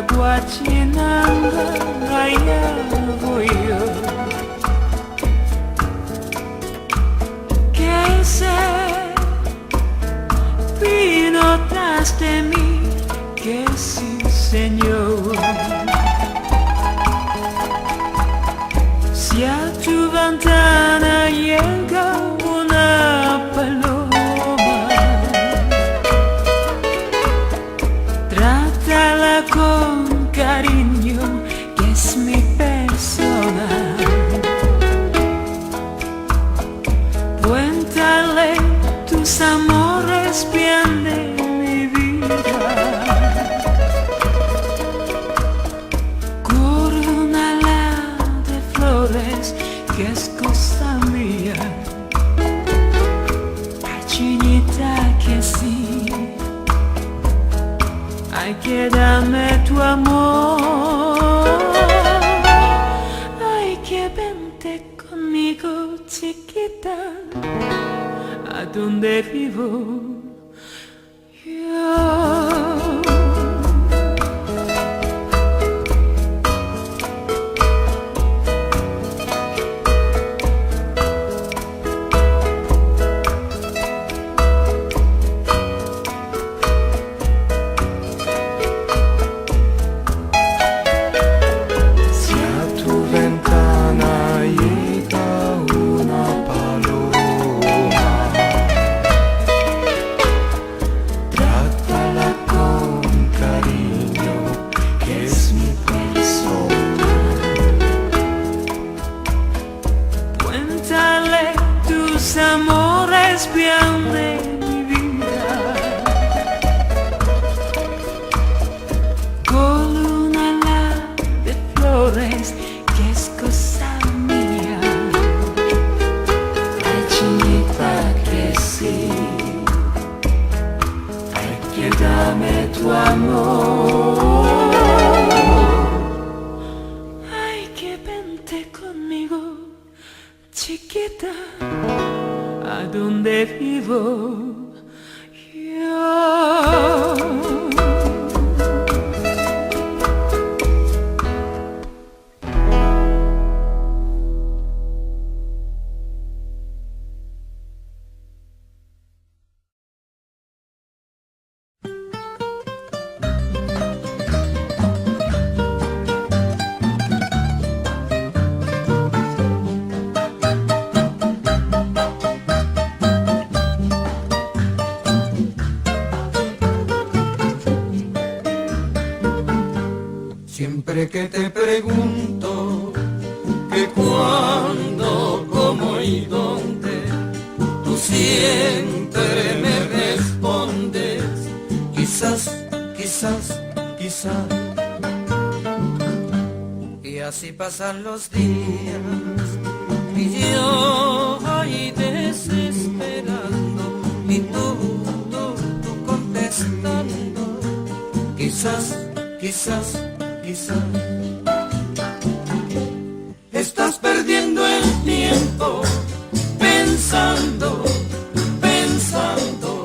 Guachinanga, allá voy yo. ¿Qué hice? Vino tras de mí, que sí, señor. Si a tu ventana llega una paloma, trátala con cariño, que es mi persona. Cuéntale tus amores bien de mi vida. Coronala de flores, que es cosa mía. Ay, chinita, que sí. Ay, que dame tu amor. Ay, que vente conmigo, chiquita, a donde vivo yo. Amores bien de mi vida, columna de flores, que es cosa mía. Ay, chinita, que sí. Ay, que dame tu amor. Ay, que vente conmigo, chiquita, a donde vivo yo. Siempre que te pregunto que cuándo, cómo y dónde, tú siempre me respondes, quizás, quizás, quizás. Y así pasan los días y yo ahí desesperando y tú contestando, quizás, quizás, quizás. Estás perdiendo el tiempo pensando, pensando,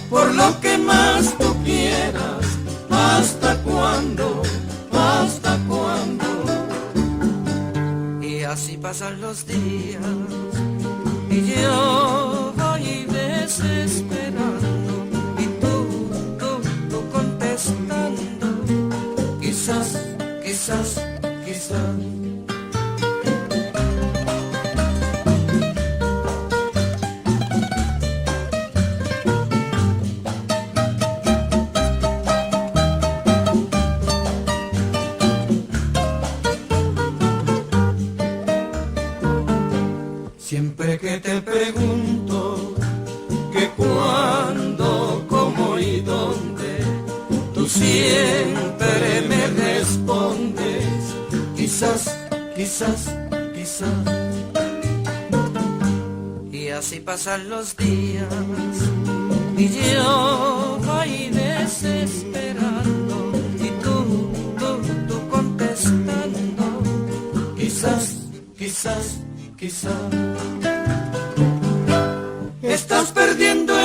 por lo que más tú quieras. ¿Hasta cuándo? ¿Hasta cuándo? Y así pasan los días y yo voy desesperando y tú contestando, quizás, quizás, quizás. Siempre que te pregunto que cuándo, cómo y dónde, tú siempre me respondes, quizás, quizás, quizás. Y así pasan los días y yo voy desesperando y tú contestando, quizás, quizás, quizás. Estás perdiendo